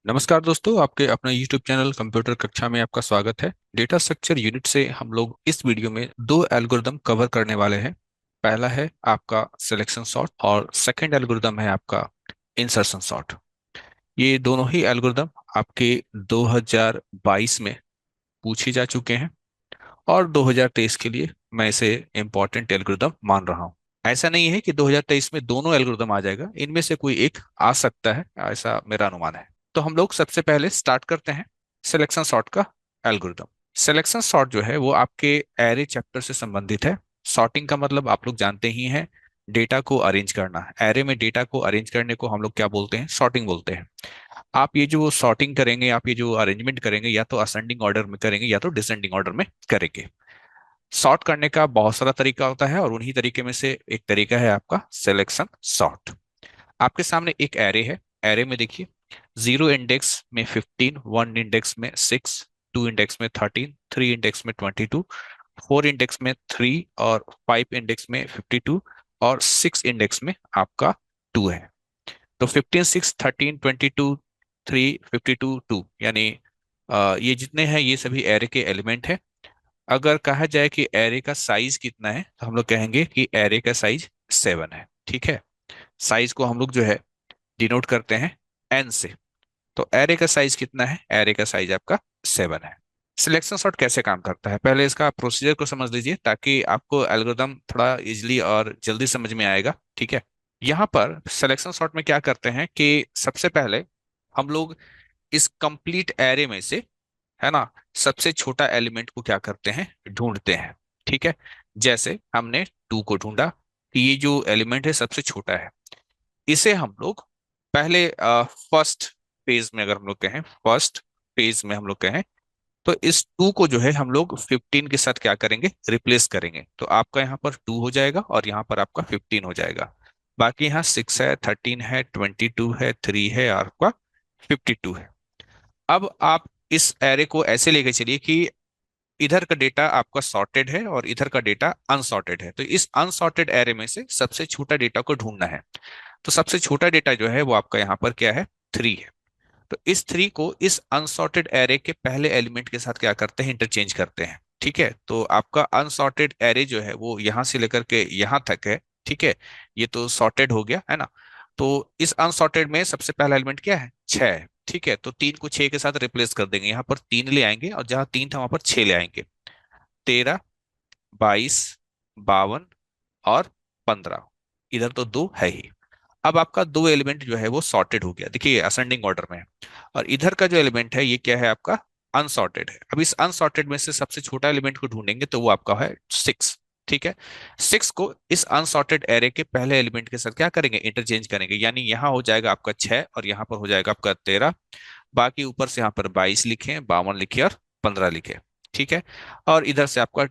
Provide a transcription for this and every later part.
नमस्कार दोस्तों, आपके अपना YouTube चैनल कंप्यूटर कक्षा में आपका स्वागत है। डेटा स्ट्रक्चर यूनिट से हम लोग इस वीडियो में दो एल्गोरिदम कवर करने वाले हैं। पहला है आपका सिलेक्शन सॉर्ट और सेकंड एल्गोरिदम है आपका इंसर्शन सॉर्ट। ये दोनों ही एल्गोरिदम आपके 2022 में पूछे जा चुके हैं और 2023 के लिए मैं इसे इम्पोर्टेंट एल्गोरिदम मान रहा हूँ। ऐसा नहीं है कि 2023 में दोनों एल्गोरिदम आ जाएगा, इनमें से कोई एक आ सकता है, ऐसा मेरा अनुमान है। तो हम लोग सबसे पहले स्टार्ट करते हैं सिलेक्शन सॉर्ट का एल्गोरिदम। सिलेक्शन सॉर्ट जो है वो आपके एरे चैप्टर से संबंधित है। सॉर्टिंग का मतलब आप लोग जानते ही हैं, डेटा को अरेंज करना। एरे में डेटा को अरेंज करने को हम लोग क्या बोलते हैं? सॉर्टिंग बोलते हैं। आप ये जो सॉर्टिंग करेंगे, आप ये जो अरेंजमेंट करेंगे, या तो असेंडिंग ऑर्डर में करेंगे या तो डिसेंडिंग ऑर्डर में करेंगे। सॉर्ट करने का बहुत सारा तरीका होता है और उन्हीं तरीके में से एक तरीका है आपका सिलेक्शन सॉर्ट। आपके सामने एक एरे है। एरे में देखिए, 0 इंडेक्स में 15, 1 इंडेक्स में 6, 2 इंडेक्स में 13, 3 इंडेक्स में 22, 4 इंडेक्स में 3 और 5 इंडेक्स में 52 और 6 इंडेक्स में आपका 2 है। तो 15, 6, 13, 22, 3, 52, 2 यानी ये जितने हैं ये सभी एरे के एलिमेंट हैं। अगर कहा जाए कि एरे का साइज कितना है तो हम लोग कहेंगे कि एरे का साइज 7 है। ठीक है, साइज को हम लोग जो है डिनोट करते हैं एन से। तो एरे का साइज कितना है? एरे का साइज आपका 7 है। सिलेक्शन सॉर्ट कैसे काम करता है, पहले इसका प्रोसीजर को समझ लीजिए ताकि आपको एल्गोरिदम थोड़ा इजिली और जल्दी समझ में आएगा। ठीक है, यहाँ पर सिलेक्शन सॉर्ट में क्या करते हैं कि सबसे पहले हम लोग इस कंप्लीट एरे में से, है ना, सबसे छोटा एलिमेंट को क्या करते हैं? ढूंढते हैं। ठीक है, जैसे हमने 2 को ढूंढा कि ये जो एलिमेंट है सबसे छोटा है। इसे हम लोग पहले फर्स्ट पेज में, अगर हम लोग कहें फर्स्ट पेज में हम लोग कहें, तो इस 2 को जो है हम लोग 15 के साथ क्या करेंगे? रिप्लेस करेंगे। तो आपका यहाँ पर 2 हो जाएगा और यहाँ पर आपका 15 हो जाएगा। बाकी यहाँ 6 है, 13 है, 22 है, 3 है और आपका 52 है। अब आप इस एरे को ऐसे लेके चलिए कि इधर का डेटा आपका सॉर्टेड है और इधर का डेटा अनसॉर्टेड है। तो इस अनसॉर्टेड एरे में से सबसे छोटा डेटा को ढूंढना है। तो सबसे छोटा डेटा जो है वो आपका यहाँ पर क्या है? 3 है। तो इस 3 को इस अनसॉर्टेड एरे के पहले एलिमेंट के साथ क्या करते हैं? इंटरचेंज करते हैं। ठीक है, तो आपका अनसॉर्टेड एरे जो है वो यहां से लेकर के यहां तक है। ठीक है, ये तो सॉर्टेड हो गया है ना। तो इस अनसॉर्टेड में सबसे पहला एलिमेंट क्या है? 6 है। ठीक है, तो 3 को 6 के साथ रिप्लेस कर देंगे। यहाँ पर 3 ले आएंगे और जहां 3 था वहां पर 6 ले आएंगे। 13, 22, 52 और 15। इधर तो 2 है ही। अब आपका 2 एलिमेंट जो है वो सॉर्टेड हो गया, देखिए असेंडिंग ऑर्डर में है। और इधर का जो एलिमेंट है ये क्या है? आपका अनसॉर्टेड है। अब इस अनसॉर्टेड में से सबसे छोटा एलिमेंट को ढूंढेंगे तो वो आपका है 6। ठीक है, 6 को इस अनसॉर्टेड एरे के पहले एलिमेंट के साथ क्या करेंगे? इंटरचेंज करेंगे। यानी यहाँ हो जाएगा आपका 6 और यहाँ पर हो जाएगा आपका 13। बाकी ऊपर से यहाँ पर 22 लिखे, 52 लिखे और 15 लिखे। ठीक है, और इधर से आपका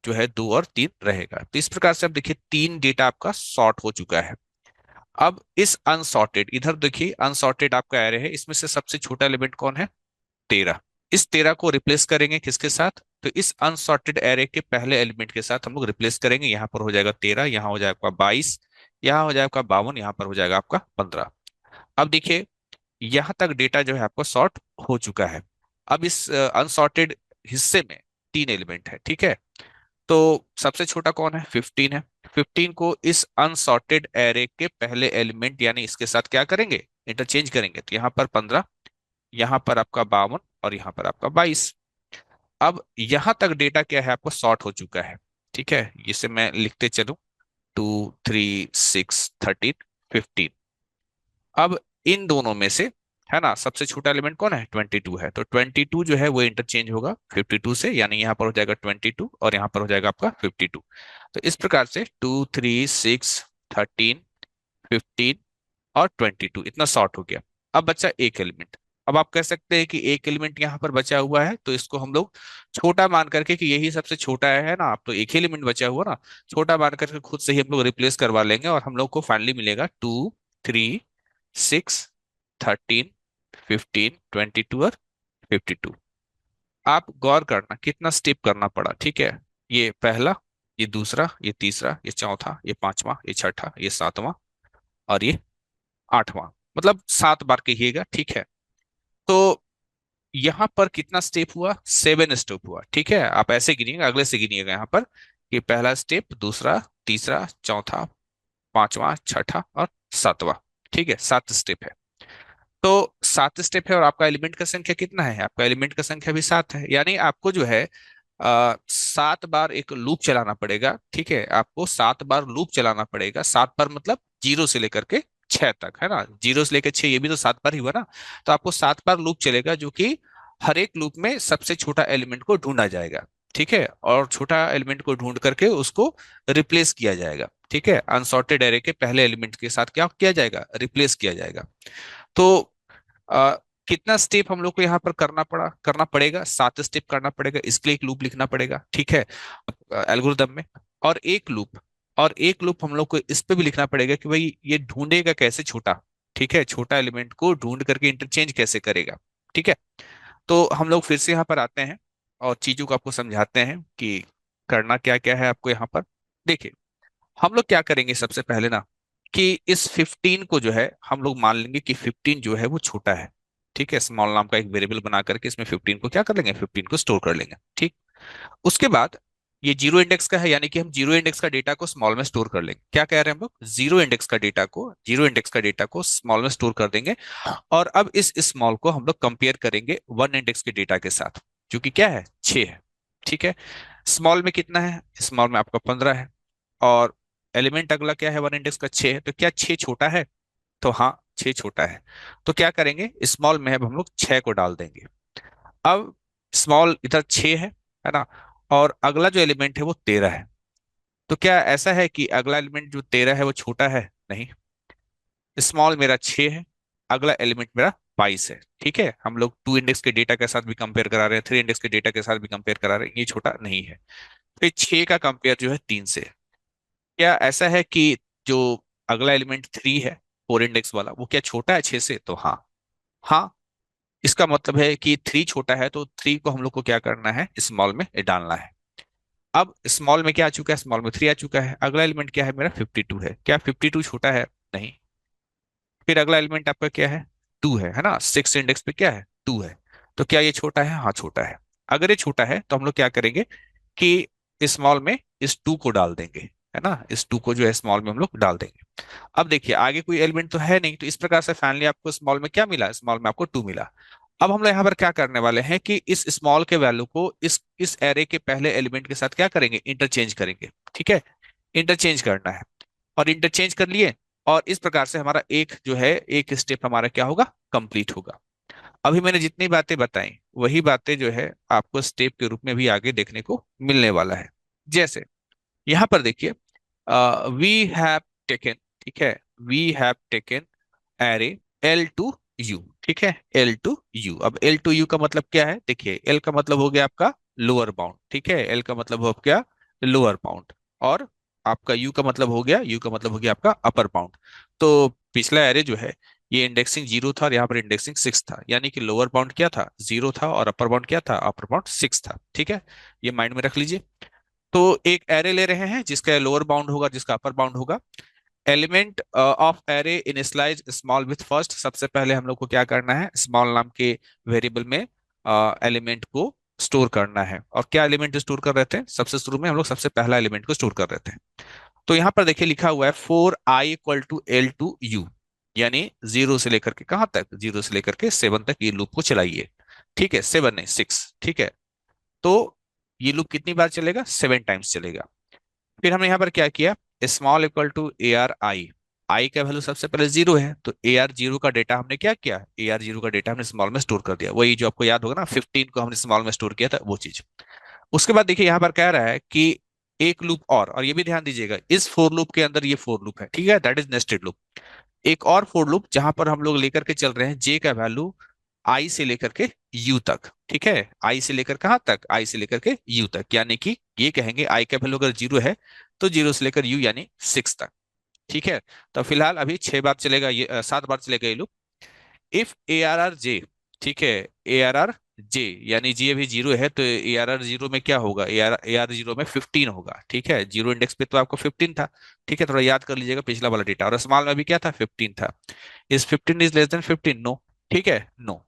जो है 2 और 3 रहेगा। तो इस प्रकार से आप देखिए 3 डेटा आपका सॉर्ट हो चुका है। अब इस अनसॉर्टेड, इधर देखिए अनसॉर्टेड आपका एरे है, इसमें से सबसे छोटा एलिमेंट कौन है? 13। इस 13 को रिप्लेस करेंगे किसके साथ? तो इस अनसॉर्टेड एरे के पहले एलिमेंट के साथ हम लोग रिप्लेस करेंगे। यहाँ पर हो जाएगा 13, यहाँ हो जाएगा आपका 22, यहाँ हो जाएगा आपका 52, यहाँ पर हो जाएगा आपका 15। अब देखिए यहाँ तक डेटा जो है आपका सॉर्ट हो चुका है। अब इस अनसॉर्टेड हिस्से में 3 एलिमेंट है। ठीक है, तो सबसे छोटा कौन है? 15 है। 15 को इस अनसॉर्टेड एरे के पहले एलिमेंट यानी इसके साथ क्या करेंगे? इंटरचेंज करेंगे। तो यहाँ पर 15, यहाँ पर आपका 52 और यहाँ पर आपका 22। अब यहाँ तक डेटा क्या है? आपको सॉर्ट हो चुका है। ठीक है, इसे मैं लिखते चलूं, 2, 3, 6, 13, 15। अब इन दोनों में से, है ना, सबसे छोटा एलिमेंट कौन है? 22 है। तो 22 जो है वो इंटरचेंज होगा 52 से, यानी यहाँ पर हो जाएगा 22 और यहाँ पर हो जाएगा आपका 52। तो इस प्रकार से 2, 3, 6, 13, 15 और 22 इतना सॉर्ट हो गया। अब बचा एक एलिमेंट। अब आप कह सकते हैं कि एक एलिमेंट यहाँ पर बचा हुआ है तो इसको हम लोग छोटा मान करके कि यही सबसे छोटा है ना, आप तो एक ही एलिमेंट बचा हुआ ना, छोटा मान करके खुद से ही हम लोग रिप्लेस करवा लेंगे और हम लोग को फाइनली मिलेगा 2, 3, 6, 13, 15, 22 और 52। आप गौर करना कितना स्टेप करना पड़ा। ठीक है, ये पहला, ये दूसरा, ये तीसरा, ये चौथा, ये पांचवा, ये छठा, ये सातवां और ये 8वां। मतलब 7 बार कहिएगा। ठीक है, यहाँ पर कितना स्टेप हुआ, 7 स्टेप हुआ। ठीक है, आप ऐसे गिनिएगा, अगले से गिनिएगा यहाँ पर कि पहला स्टेप, दूसरा, तीसरा, चौथा, पांचवा, छठा और सातवां। ठीक है, 7 स्टेप है। तो 7 स्टेप है और आपका एलिमेंट का संख्या कितना है, आपका एलिमेंट का संख्या भी 7 है। यानी आपको जो है 7 बार एक लूप चलाना पड़ेगा। ठीक है, आपको 7 बार लूप चलाना पड़ेगा। 7 बार मतलब 0 से लेकर के 6 तक, है ना। 0 से लेकर 6, ये भी तो 7 बार ही हुआ ना। तो आपको 7 बार लूप चलेगा, जो कि हर एक लूप में सबसे छोटा एलिमेंट को ढूंढा जाएगा। ठीक है, और छोटा एलिमेंट को ढूंढ करके उसको रिप्लेस किया जाएगा। ठीक है, अनसॉर्टेड एरे के पहले एलिमेंट के साथ क्या किया जाएगा, रिप्लेस किया जाएगा। तो आ, कितना स्टेप हम लोग को यहाँ पर करना पड़ेगा, 7 स्टेप करना पड़ेगा। इसके लिए एक लूप लिखना पड़ेगा। ठीक है, एल्गोरिदम में। और एक लूप और एक लूप हम लोग को इस पे भी लिखना पड़ेगा कि भाई ये ढूंढेगा कैसे छोटा। ठीक है, छोटा एलिमेंट को ढूंढ करके इंटरचेंज कैसे करेगा। ठीक है, तो हम लोग फिर से यहाँ पर आते हैं और चीजों को आपको समझाते हैं कि करना क्या क्या है आपको यहाँ पर। देखिए, हम लोग क्या करेंगे सबसे पहले ना, कि इस 15 को जो है हम लोग मान लेंगे कि 15 जो है वो छोटा है। ठीक है, स्मॉल नाम का एक वेरिएबल बना करके इसमें 15 को क्या कर लेंगे, 15 को स्टोर कर लेंगे। ठीक, उसके बाद ये जीरो इंडेक्स का है, यानी कि हम जीरो इंडेक्स का डेटा को स्मॉल में स्टोर कर लेंगे। क्या कह रहे हैं हम लोग, जीरो इंडेक्स का डेटा को स्मॉल में स्टोर कर देंगे। और अब इस स्मॉल को हम लोग कंपेयर करेंगे वन इंडेक्स के डेटा के साथ, जो कि क्या है, 6 है। ठीक है, स्मॉल में कितना है, स्मॉल में आपका 15 है। और एलिमेंट अगला क्या है, वन इंडेक्स का 6 है। तो क्या 6 छोटा है, तो हाँ 6 छोटा है। तो क्या करेंगे, स्मॉल में अब हम लोग 6 को डाल देंगे। अब स्मॉल इधर 6 है ना, और अगला जो एलिमेंट है वो 13 है। तो क्या ऐसा है कि अगला एलिमेंट जो 13 है वो छोटा है, नहीं। स्मॉल मेरा 6 है, अगला एलिमेंट मेरा 22 है। ठीक है, हम लोग टू इंडेक्स के डेटा के साथ भी कंपेयर करा रहे हैं, थ्री इंडेक्स के डेटा के साथ भी कंपेयर करा रहे हैं, ये छोटा नहीं है। फिर 6 का कंपेयर जो है 3 से। क्या ऐसा है कि जो अगला एलिमेंट 3 है, फोर इंडेक्स वाला, वो क्या छोटा है 6 से, तो हाँ। हाँ, इसका मतलब है कि 3 छोटा है, तो 3 को हम लोग को क्या करना है, स्मॉल में डालना है। अब स्मॉल में क्या आ चुका है, स्मॉल में 3 आ चुका है। अगला एलिमेंट क्या है मेरा, 52 है। क्या 52 छोटा है, नहीं। फिर अगला एलिमेंट आपका क्या है, 2 है ना। 6 इंडेक्स पे क्या है, 2 है। तो क्या ये छोटा है, हाँ छोटा है। अगर ये छोटा है तो हम लोग क्या करेंगे कि स्मॉल में इस 2 को डाल देंगे, है ना। इस 2 को जो है स्मॉल में हम लोग डाल देंगे। अब देखिए, आगे कोई एलिमेंट तो है नहीं, तो इस प्रकार से फाइनली आपको स्मॉल में क्या मिला, स्मॉल में आपको 2 मिला। अब हम लोग यहाँ पर क्या करने वाले हैं कि इस स्मॉल के वैल्यू को इस एरे के पहले एलिमेंट के साथ क्या करेंगे, इंटरचेंज करेंगे। ठीक है, इंटरचेंज करना है। और इंटरचेंज कर लिए, और इस प्रकार से हमारा एक जो है, एक स्टेप हमारा क्या होगा, कंप्लीट होगा। अभी मैंने जितनी बातें बताई, वही बातें जो है आपको स्टेप के रूप में भी आगे देखने को मिलने वाला है। जैसे यहाँ पर देखिए, वी हैव टेकन, ठीक है, we have taken array L to U। ठीक है, L to U। अब L to U का मतलब क्या है, देखिए L का मतलब हो गया आपका लोअर बाउंड। ठीक है, L का मतलब हो गया लोअर बाउंड। और आपका U का मतलब हो गया, U का मतलब हो गया आपका अपर बाउंड। तो पिछला एरे जो है, ये इंडेक्सिंग 0 था और यहाँ पर इंडेक्सिंग 6 था। यानी कि लोअर बाउंड क्या था, 0 था, और अपर बाउंड क्या था, अपर बाउंड 6 था। ठीक है, ये माइंड में रख लीजिए। तो एक एरे ले रहे हैं जिसका लोअर बाउंड होगा, जिसका अपर बाउंड होगा। Element of array initialize small with first. सबसे पहले हम लोग को क्या करना है, स्मॉल नाम के वेरिएबल में एलिमेंट को स्टोर करना है। और क्या एलिमेंट स्टोर कर रहे थे, सबसे शुरू में हम लोग सबसे पहला एलिमेंट को स्टोर कर रहे थे। तो यहाँ पर देखिए लिखा हुआ है 4i = L to U। यानी 0 से लेकर के कहाँ तक, 0 से लेकर के 7 तक ये लूप को चलाइए। ठीक है, 7 नहीं, 6। ठीक है, तो ये लूप कितनी बार चलेगा, 7 टाइम्स चलेगा। फिर हमने यहाँ पर क्या किया, स्मॉल इक्वल टू ARI। आई का वैल्यू सबसे पहले 0 है, तो AR0 का डेटा हमने क्या किया, AR0 का डेटा हमने स्मॉल में स्टोर कर दिया। वही जो आपको याद होगा ना, 15 को हमने स्मॉल में स्टोर किया था, वो चीज। उसके बाद देखिए यहाँ पर कह रहा है कि एक लूप और ये भी ध्यान दीजिएगा, इस फोर लूप के अंदर ये फोर लूप है। ठीक है, दैट इज नेस्टेड लूप। एक और फोर लूप जहां पर हम लोग लेकर के चल रहे हैं जे का वैल्यू आई से लेकर के यू तक। ठीक है, आई से लेकर कहाँ तक, आई से लेकर के यू तक। यानी कि ये कहेंगे आई का वैल्यू अगर 0 है, तो 0 से लेकर यू यानी 6 तक। ठीक है, तो फिलहाल अभी 6 बार चलेगा ये, 7 बार चलेगा ये लूप। इफ ARR J, ठीक है, ARR J यानी जी अभी 0 है, तो ARR0 में क्या होगा, AR0 में 15 होगा। ठीक है, 0 इंडेक्स पे तो आपको 15 था। ठीक है, थोड़ा याद कर लीजिएगा पिछला वाला डेटा। और स्मॉल में भी क्या था, 15 था। इस 15 इज लेस देन 15, नो। ठीक है, नो।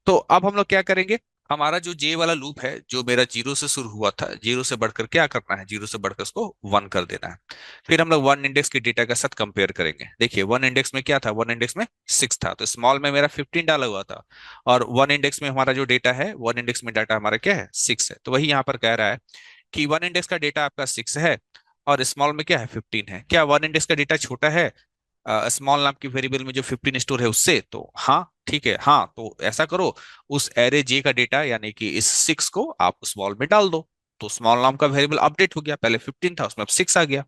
तो अब हम लोग क्या करेंगे, हमारा जो जे वाला लूप है जो मेरा जीरो से शुरू हुआ था, जीरो से बढ़कर क्या करना है, जीरो से बढ़कर उसको वन कर देना है। फिर हम लोग वन इंडेक्स के डेटा के साथ कंपेयर करेंगे। देखिए वन इंडेक्स में क्या था, वन इंडेक्स में सिक्स था, तो स्मॉल में मेरा 15 डाला हुआ था, और वन इंडेक्स में हमारा जो डेटा है, वन इंडेक्स में डाटा हमारा क्या है, सिक्स है। तो वही यहाँ पर कह रहा है कि वन इंडेक्स का डेटा आपका सिक्स है और स्मॉल में क्या है, 15 है। क्या वन इंडेक्स का डेटा छोटा है स्मॉल नाम की वेरिएबल में जो 15 स्टोर है उससे? तो हाँ ठीक है, हाँ तो ऐसा करो, उस एरे जे का डेटा यानी कि इस सिक्स को आप स्मॉल में डाल दो। तो स्मॉल नाम का वेरिएबल अपडेट हो गया, पहले 15 था उसमें अब सिक्स आ गया।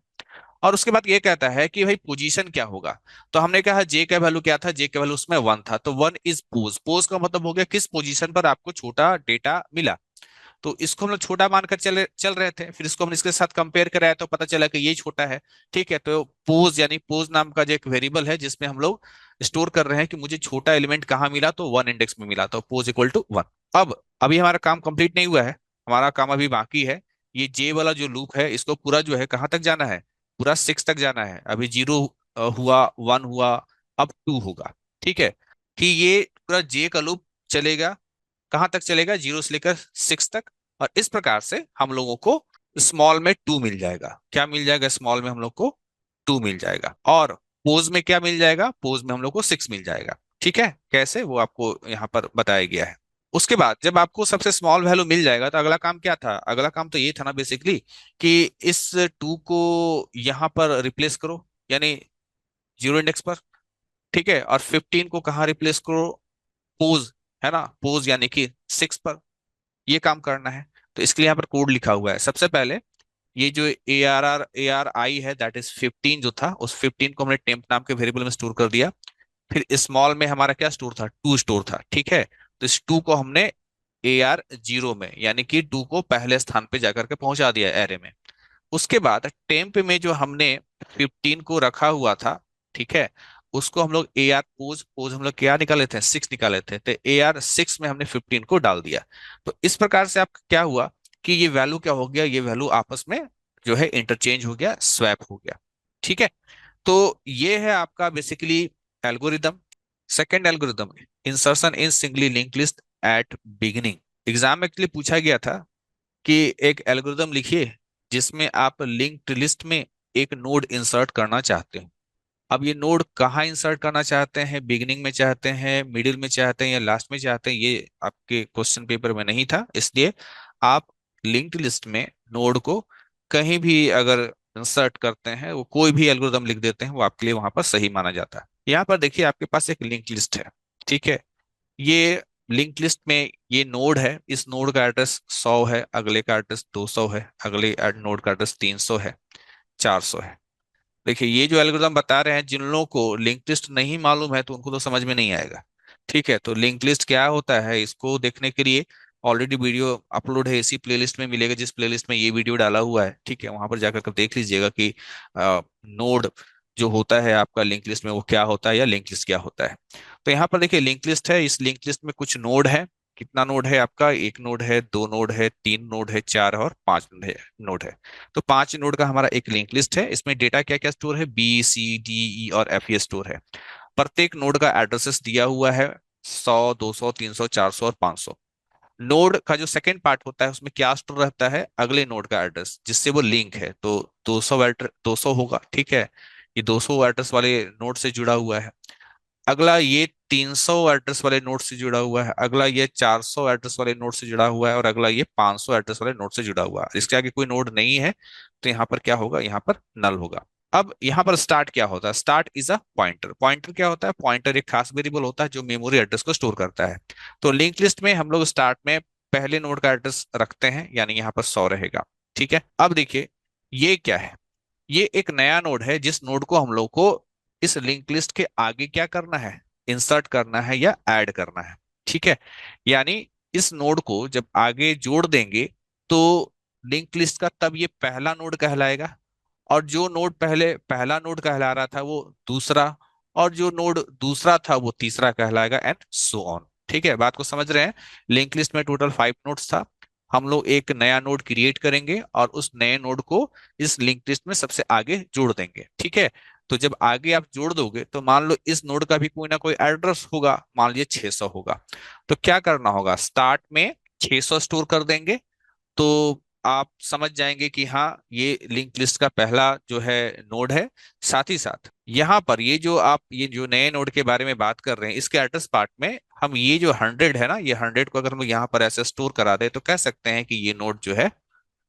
और उसके बाद ये कहता है कि भाई पोजीशन क्या होगा। तो हमने कहा जे का वैल्यू क्या था, जे का वैल्यू उसमें वन था, तो वन इज पोज। पोज का मतलब हो गया किस पोजीशन पर आपको छोटा डेटा मिला। तो इसको हम लोग छोटा मानकर चल रहे थे, फिर इसको हम इसके साथ कंपेयर कराया तो पता चला कि ये छोटा है। ठीक है, तो पोज यानी पोज नाम का जो एक वेरिएबल है जिसमें हम लोग स्टोर कर रहे हैं कि मुझे छोटा एलिमेंट कहाँ मिला, तो वन इंडेक्स में मिला, तो पोज इक्वल टू वन। अब अभी हमारा काम कंप्लीट नहीं हुआ है, हमारा काम अभी बाकी है। ये जे वाला जो लूप है इसको पूरा जो है कहाँ तक जाना है, पूरा सिक्स तक जाना है। अभी जीरो हुआ, वन हुआ, अब टू होगा। ठीक है, कि ये पूरा जे का लूप चलेगा, कहां तक चलेगा, जीरो से लेकर सिक्स तक। और इस प्रकार से हम लोगों को स्मॉल में टू मिल जाएगा। क्या मिल जाएगा, स्मॉल में हम लोग को टू मिल जाएगा, और पोज में क्या मिल जाएगा, पोज में हम लोग को सिक्स मिल जाएगा। ठीक है, कैसे वो आपको यहाँ पर बताया गया है। उसके बाद जब आपको सबसे स्मॉल वैल्यू मिल जाएगा तो अगला काम क्या था, अगला काम तो ये था ना बेसिकली कि इस टू को यहाँ पर रिप्लेस करो, यानी जीरो इंडेक्स पर। ठीक है, और 15 को कहाँ रिप्लेस करो, पोज, है ना, पोज यानी कि सिक्स पर। ये काम करना है। तो इसके लिए यहाँ पर कोड लिखा हुआ है। सबसे पहले ये जो ए आर आई है दैट इज 15 जो था, उस 15 को हमने टेम्प नाम के वेरिएबल में स्टोर कर दिया। फिर स्मॉल में हमारा क्या स्टोर था, टू स्टोर था। ठीक है, तो इस टू को हमने AR0 में यानी कि टू को पहले स्थान पे जाकर के पहुंचा दिया एरे में। उसके बाद टेम्प में जो हमने 15 को रखा हुआ था, ठीक है, उसको हम लोग पोज हम लोग क्या निकाले थे, सिक्स निकाले थे, तो AR6 में हमने 15 को डाल दिया। तो इस प्रकार से आपका क्या हुआ कि ये वैल्यू क्या हो गया, ये वैल्यू आपस में जो है इंटरचेंज हो गया, स्वैप हो गया। ठीक है, तो ये है आपका basically algorithm. Second algorithm, insertion in singly link list at beginning. Exam में एक्चुअली पूछा गया था कि एक एल्गोरिदम लिखिए जिसमें आप लिंक्ड लिस्ट में एक नोड इंसर्ट करना चाहते हो। अब ये नोड कहाँ इंसर्ट करना चाहते हैं, बिगिनिंग में चाहते हैं, मिडिल में चाहते हैं या लास्ट में चाहते हैं, ये आपके क्वेश्चन पेपर में नहीं था, इसलिए आप लिंक्ड लिस्ट में नोड को कहीं भी अगर इंसर्ट करते हैं, वो कोई भी एल्गोरिदम लिख देते हैं, वो आपके लिए वहां पर सही माना जाता है। यहाँ पर देखिए आपके पास एक लिंक लिस्ट है। ठीक है, ये लिंक लिस्ट में ये नोड है, इस नोड का एड्रेस 100 है, अगले का एड्रेस 200 है, अगले नोड का एड्रेस 300 है, 400 है। देखिए ये जो एल्गोरिदम बता रहे हैं, जिन लोगों को लिंक लिस्ट नहीं मालूम है तो उनको तो समझ में नहीं आएगा। ठीक है, तो लिंक लिस्ट क्या होता है इसको देखने के लिए ऑलरेडी वीडियो अपलोड है, इसी प्लेलिस्ट में मिलेगा जिस प्लेलिस्ट में ये वीडियो डाला हुआ है। ठीक है, वहां पर जाकर के देख लीजिएगा कि नोड जो होता है आपका लिंक लिस्ट में वो क्या होता है, या लिंक लिस्ट क्या होता है। तो यहाँ पर देखिए लिंक लिस्ट है, इस लिंक लिस्ट में कुछ नोड है। कितना नोड है आपका, एक नोड है, दो नोड है, तीन नोड है, चार है और पांच नोड है। तो पांच नोड का हमारा एक लिंक लिस्ट है। इसमें डेटा क्या क्या स्टोर है, B C D E और F ये स्टोर है। प्रत्येक नोड का एड्रेसेस दिया हुआ है, 100 200 300 400 और 500। नोड का जो सेकंड पार्ट होता है उसमें क्या स्टोर रहता है, अगले नोड का एड्रेस जिससे वो लिंक है, तो 200 एड्रेस 200 होगा। ठीक है, ये 200 एड्रेस वाले नोड से जुड़ा हुआ है। अगला ये 300 एड्रेस वाले नोड से जुड़ा हुआ है, अगला ये 400 एड्रेस वाले नोड से जुड़ा हुआ है, और अगला ये 500 एड्रेस वाले नोड से जुड़ा हुआ है। इसके आगे कोई नोड नहीं है, तो यहाँ पर क्या होगा, यहाँ पर नल होगा। अब यहाँ पर स्टार्ट क्या होता है, start is a pointer. Pointer क्या होता है, पॉइंटर एक खास वेरिएबल होता है जो मेमोरी एड्रेस को स्टोर करता है। तो लिंक लिस्ट में हम लोग स्टार्ट में पहले नोड का एड्रेस रखते हैं, यानी यहाँ पर 100 रहेगा। ठीक है, अब देखिए ये क्या है, ये एक नया नोड है जिस नोड को हम लोग को इस लिंक लिस्ट के आगे क्या करना है, इंसर्ट करना है या ऐड करना है। ठीक है, यानी इस नोड को जब आगे जोड़ देंगे तो लिंक लिस्ट का तब ये पहला नोड कहलाएगा, और जो नोड पहले पहला नोड कहला रहा था वो दूसरा, और जो नोड दूसरा था वो तीसरा कहलाएगा, एंड सो ऑन। ठीक है, बात को समझ रहे हैं। लिंक लिस्ट में टोटल 5 नोड्स था, हम लोग एक नया नोड क्रिएट करेंगे और उस नए नोड को इस लिंक लिस्ट में सबसे आगे जोड़ देंगे। ठीक है, तो जब आगे आप जोड़ दोगे तो मान लो इस नोड का भी कोई ना कोई एड्रेस होगा, मान लीजिए 600 होगा। तो क्या करना होगा, स्टार्ट में 600 स्टोर कर देंगे। तो आप समझ जाएंगे कि हाँ, ये लिंक लिस्ट का पहला जो है नोड है। साथ ही साथ यहाँ पर ये जो नए नोड के बारे में बात कर रहे हैं, इसके एड्रेस पार्ट में हम ये जो 100 है ना, ये 100 को अगर हम लोग यहाँ पर ऐसे स्टोर करा दे तो कह सकते हैं कि ये नोड जो है,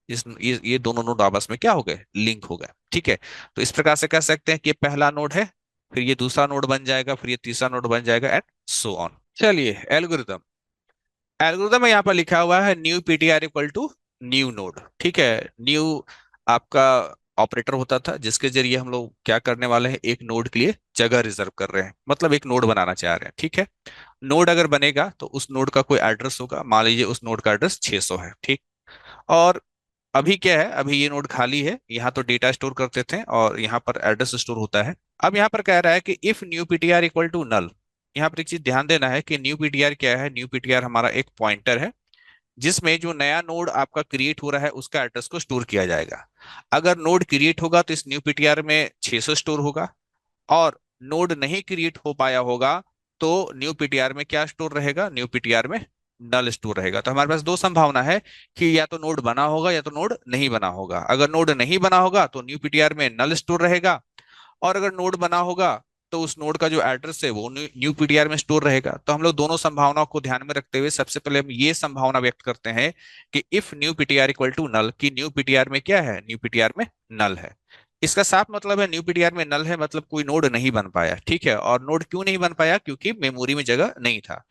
ये दोनों नोड आपस में क्या हो गए, लिंक हो गए। ठीक है, तो इस प्रकार से कह सकते हैं कि ये पहला नोड है, फिर ये दूसरा नोड बन जाएगा, फिर ये तीसरा नोड बन जाएगा, एंड सो ऑन। चलिए, एल्गोरिदम। एल्गोरिदम में यहाँ पर लिखा हुआ है new PTR equal to new node. ठीक है, न्यू आपका ऑपरेटर होता था जिसके जरिए हम लोग क्या करने वाले हैं, एक नोड के लिए जगह रिजर्व कर रहे हैं, मतलब एक नोड बनाना चाह रहे हैं। ठीक है, नोड अगर बनेगा तो उस नोड का कोई एड्रेस होगा, मान लीजिए उस नोड का एड्रेस 600 है। ठीक, और अभी क्या है, अभी ये नोड खाली है, यहाँ तो डेटा स्टोर करते थे और यहाँ पर एड्रेस स्टोर होता है। अब यहाँ पर कह रहा है कि if new PTR equal to null. यहाँ पर एक चीज ध्यान देना है कि न्यू पीटीआर क्या है, न्यू पीटीआर हमारा एक पॉइंटर है जिसमें जो नया नोड आपका क्रिएट हो रहा है उसका एड्रेस को स्टोर किया जाएगा। अगर नोड क्रिएट होगा तो इस न्यू पीटीआर में 600 स्टोर होगा, और नोड नहीं क्रिएट हो पाया होगा तो न्यू पीटीआर में क्या स्टोर रहेगा, न्यू पीटीआर में नल स्टोर रहेगा। तो हमारे पास दो संभावना है कि या तो नोड बना होगा या तो नोड नहीं बना होगा। अगर नोड नहीं बना होगा तो न्यू पीटीआर में नल स्टोर रहेगा, और अगर नोड बना होगा तो उस नोड का जो एड्रेस है वो न्यू पीटीआर में स्टोर रहेगा। तो हम लोग दोनों संभावनाओं को ध्यान में रखते हुए सबसे पहले हम ये संभावना व्यक्त करते हैं कि if new PTR equal to null, कि न्यू पीटीआर में क्या है, न्यू पीटीआर में नल है। इसका साफ मतलब है न्यू पीटीआर में नल है मतलब कोई नोड नहीं बन पाया। ठीक है, और नोड क्यों नहीं बन पाया, क्योंकि मेमोरी में जगह नहीं था।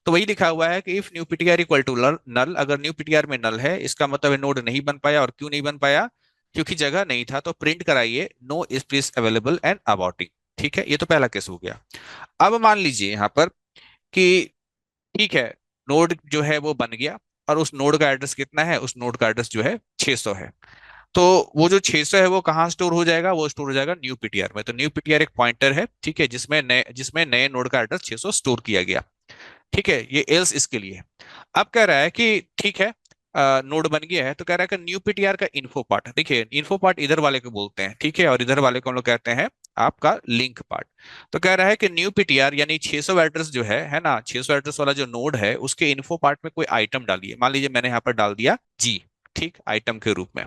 तो वही लिखा हुआ है कि if new PTR equal to null, अगर न्यू पीटीआर में नल है इसका मतलब है नोड नहीं बन पाया। और क्यों नहीं बन पाया, क्योंकि जगह नहीं था। तो प्रिंट कराइए नो स्पेस अवेलेबल एंड अबाउटिंग। ठीक है, ये तो पहला केस हो गया। अब मान लीजिए यहाँ पर कि ठीक है, नोड जो है वो बन गया, और उस नोड का एड्रेस कितना है, उस नोड का एड्रेस जो है 600 है। तो वो जो 600 है वो कहाँ स्टोर हो जाएगा, वो स्टोर हो जाएगा न्यू पीटीआर में। तो न्यू पीटीआर एक पॉइंटर है, ठीक है, जिसमें नए नोड का एड्रेस 600 स्टोर किया गया। ठीक है, ये एल्स इसके लिए। अब कह रहा है कि ठीक है, नोड बन गया है, तो कह रहा है कि न्यू पीटीआर का इन्फो पार्ट, देखिए इन्फो पार्ट इधर वाले को बोलते हैं, ठीक है, और इधर वाले को हम लोग कहते हैं आपका लिंक पार्ट। तो कह रहा है कि न्यू पीटीआर यानी 600 एड्रेस जो है ना, 600 एड्रेस वाला जो नोड है उसके इन्फो पार्ट में कोई आइटम डालिए। मान लीजिए मैंने यहाँ पर डाल दिया जी, ठीक, आइटम के रूप में।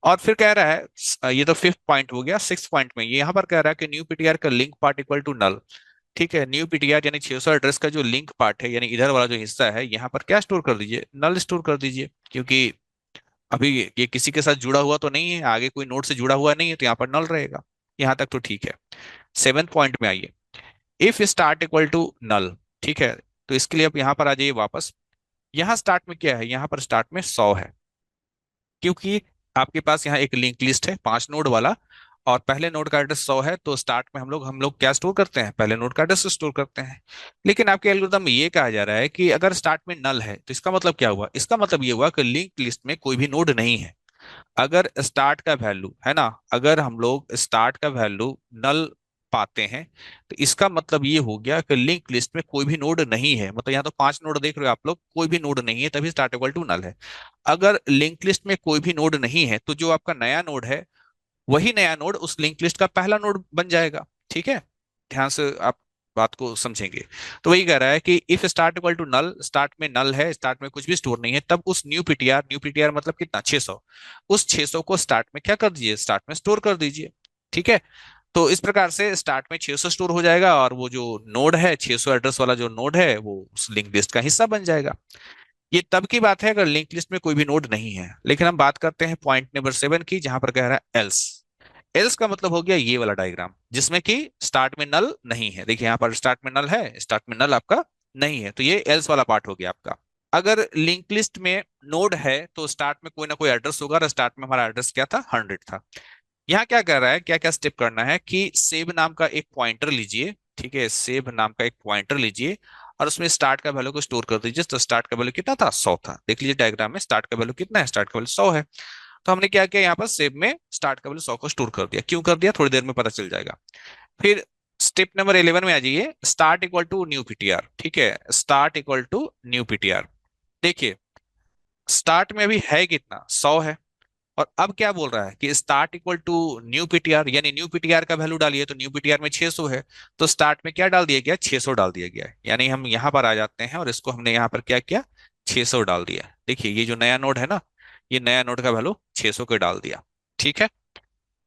और फिर कह रहा है ये तो फिफ्थ पॉइंट हो गया। सिक्स पॉइंट में ये यहाँ पर कह रहा है कि न्यू पीटीआर का link part equal to null. ठीक है, न्यू पीटीआर यानी 600 एड्रेस का जो लिंक पार्ट है, यानी इधर वाला जो हिस्सा है, यहाँ पर क्या स्टोर कर दीजिए, नल स्टोर कर दीजिए। क्योंकि अभी ये किसी के साथ जुड़ा हुआ तो नहीं है, आगे कोई नोड से जुड़ा हुआ नहीं है, तो यहाँ पर नल रहेगा। यहाँ तक तो ठीक है। सेवेंथ पॉइंट में आइए, if start equal to null. ठीक है, तो इसके लिए आप यहाँ पर आ जाइए वापस। यहाँ स्टार्ट में क्या है, यहाँ पर स्टार्ट में 100 है, क्योंकि आपके पास यहाँ एक लिंक लिस्ट है 5 नोड वाला, और पहले नोड का एड्रेस 100 है। तो स्टार्ट में हम लोग क्या स्टोर करते हैं, पहले नोड का एड्रेस स्टोर करते हैं। लेकिन आपके एल्गोरिथम में ये कहा जा रहा है कि अगर स्टार्ट में नल है तो इसका मतलब क्या हुआ, इसका मतलब ये हुआ कि लिंक लिस्ट में कोई भी नोड नहीं है। अगर स्टार्ट का वैल्यू है ना, अगर हम लोग स्टार्ट का वैल्यू नल पाते हैं तो इसका मतलब ये हो गया कि लिंक लिस्ट में कोई भी नोड नहीं है। मतलब यहाँ तो 5 नोड देख रहे हो आप लोग, कोई भी नोड नहीं है, तभी स्टार्ट इक्वल टू नल है। अगर लिंक लिस्ट में कोई भी नोड नहीं है तो जो आपका नया नोड है वही नया नोड उस लिंक लिस्ट का पहला नोड बन जाएगा। ठीक है, ध्यान से आप बात को समझेंगे। तो वही कह रहा है कि if start equal to null, start में नल है, स्टार्ट में कुछ भी स्टोर नहीं है, तब उस न्यू पीटीआर मतलब कितना, 600, उस 600 को स्टार्ट में क्या कर दीजिए, स्टार्ट में स्टोर कर दीजिए। ठीक है, तो इस प्रकार से स्टार्ट में 600 स्टोर हो जाएगा, और वो जो नोड है 600 एड्रेस वाला जो नोड है वो उस लिंक लिस्ट का हिस्सा बन जाएगा। ये तब की बात है अगर लिंक लिस्ट में कोई भी नोड नहीं है। लेकिन हम बात करते हैं पॉइंट नंबर 7 की, जहां पर कह रहा है एल्स। एल्स का मतलब हो गया ये वाला डायग्राम जिसमें कि स्टार्ट में नल नहीं है। देखिए यहाँ पर स्टार्ट में नल है, स्टार्ट में नल आपका नहीं है, तो ये एल्स वाला पार्ट हो गया आपका। अगर लिंक लिस्ट में नोड है तो स्टार्ट में कोई ना कोई एड्रेस होगा, और स्टार्ट में हमारा एड्रेस क्या था, 100 था। यहाँ क्या कर रहा है, क्या क्या स्टेप करना है कि सेव नाम का एक पॉइंटर लीजिए। ठीक है, सेव नाम का एक पॉइंटर लीजिए, और उसमें स्टार्ट का वैल्यू को स्टोर कर दीजिए। तो स्टार्ट का वैल्यू कितना था, 100 था। देख लीजिए डायग्राम में स्टार्ट का वैल्यू कितना है, स्टार्ट का वैल्यू 100 है। तो हमने क्या किया, यहाँ पर सेव में स्टार्ट का वैल्यू 100 को स्टोर कर दिया। क्यों कर दिया, थोड़ी देर में पता चल जाएगा। फिर स्टेप नंबर 11 में आ जाइए, start equal to new PTR. ठीक है, start equal to new PTR. देखिए स्टार्ट में अभी है कितना, 100 है, और अब क्या बोल रहा है कि start equal to new PTR, यानी न्यू पीटीआर का वैल्यू डालिए, तो न्यू पीटीआर में 600 है, तो स्टार्ट में क्या डाल दिया गया, 600 डाल दिया गया है। यानी हम यहाँ पर आ जाते हैं और इसको हमने यहाँ पर क्या किया, 600 डाल दिया। देखिए ये जो नया नोड है ना, ये नया नोड का वैल्यू 600 के डाल दिया। ठीक है।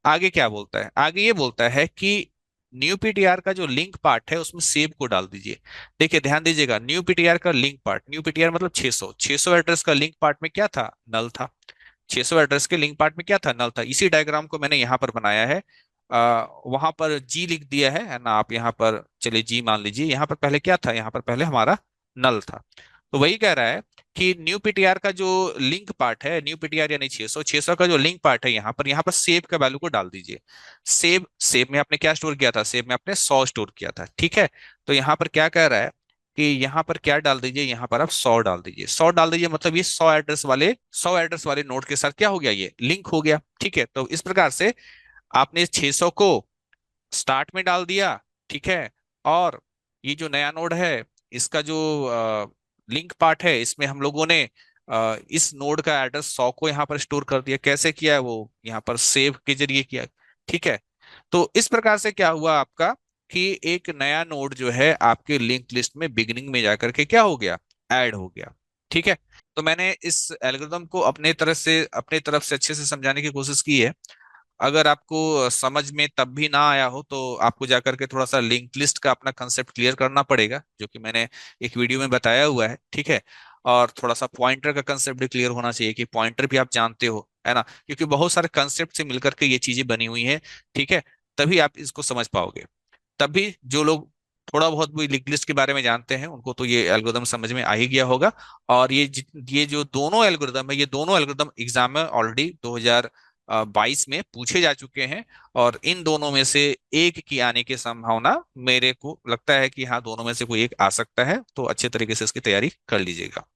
आगे क्या बोलता है, आगे ये बोलता है कि न्यू पीटीआर का जो लिंक पार्ट है उसमें सेव को डाल दीजिए। देखिए ध्यान दीजिएगा, न्यू पीटीआर का लिंक पार्ट, न्यू पीटीआर मतलब 600, 600 एड्रेस का लिंक पार्ट में क्या था, नल था। 600 एड्रेस के लिंक पार्ट में क्या था, नल था। इसी डायग्राम को मैंने यहाँ पर बनाया है, वहां पर जी लिख दिया है ना, आप यहाँ पर चलिए जी मान लीजिए। यहाँ पर पहले क्या था, यहाँ पर पहले हमारा नल था। तो वही कह रहा है कि न्यू पीटीआर का जो लिंक पार्ट है, न्यू पीटीआर यानी 600, 600 का जो लिंक पार्ट है यहाँ पर सेव का वैल्यू को डाल दीजिए। सेव, सेव में आपने क्या स्टोर किया था, सेव में आपने 100 स्टोर किया था। ठीक है। तो यहाँ पर क्या कह रहा है कि यहाँ पर क्या डाल दीजिए, यहाँ पर आप 100 डाल दीजिए। 100 डाल दीजिए मतलब ये 100 एड्रेस वाले नोड के साथ क्या हो गया, ये लिंक हो गया। ठीक है। तो इस प्रकार से आपने 600 को स्टार्ट में डाल दिया। ठीक है। और ये जो नया नोड है, इसका जो लिंक पार्ट है, इसमें हम लोगों ने इस नोड का एड्रेस 100 को यहाँ पर स्टोर कर दिया। कैसे किया है, वो यहाँ पर सेव के जरिए किया। ठीक है। तो इस प्रकार से क्या हुआ आपका कि एक नया नोड जो है आपके लिंक लिस्ट में बिगिनिंग में जाकर के क्या हो गया, ऐड हो गया। ठीक है। तो मैंने इस एल्गोरिथम को अपने तरफ से अच्छे से समझाने की कोशिश की है। अगर आपको समझ में तब भी ना आया हो तो आपको जाकर के थोड़ा सा लिंक लिस्ट का अपना कंसेप्ट क्लियर करना पड़ेगा, जो कि मैंने एक वीडियो में बताया हुआ है। ठीक है। और थोड़ा सा पॉइंटर का कंसेप्ट भी क्लियर होना चाहिए कि पॉइंटर भी आप जानते हो, है ना, क्योंकि बहुत सारे कंसेप्ट से मिलकर के ये चीजें बनी हुई हैं। ठीक है। तभी आप इसको समझ पाओगे। तभी जो लोग थोड़ा बहुत भी लिंक लिस्ट के बारे में जानते हैं उनको तो ये एल्गोरिदम समझ में आ ही गया होगा। और ये जो दोनों एल्गोरिदम है, ये दोनों एल्गोरिदम एग्जाम में ऑलरेडी 2022 में पूछे जा चुके हैं। और इन दोनों में से एक की आने की संभावना मेरे को लगता है कि हाँ, दोनों में से कोई एक आ सकता है। तो अच्छे तरीके से इसकी तैयारी कर लीजिएगा।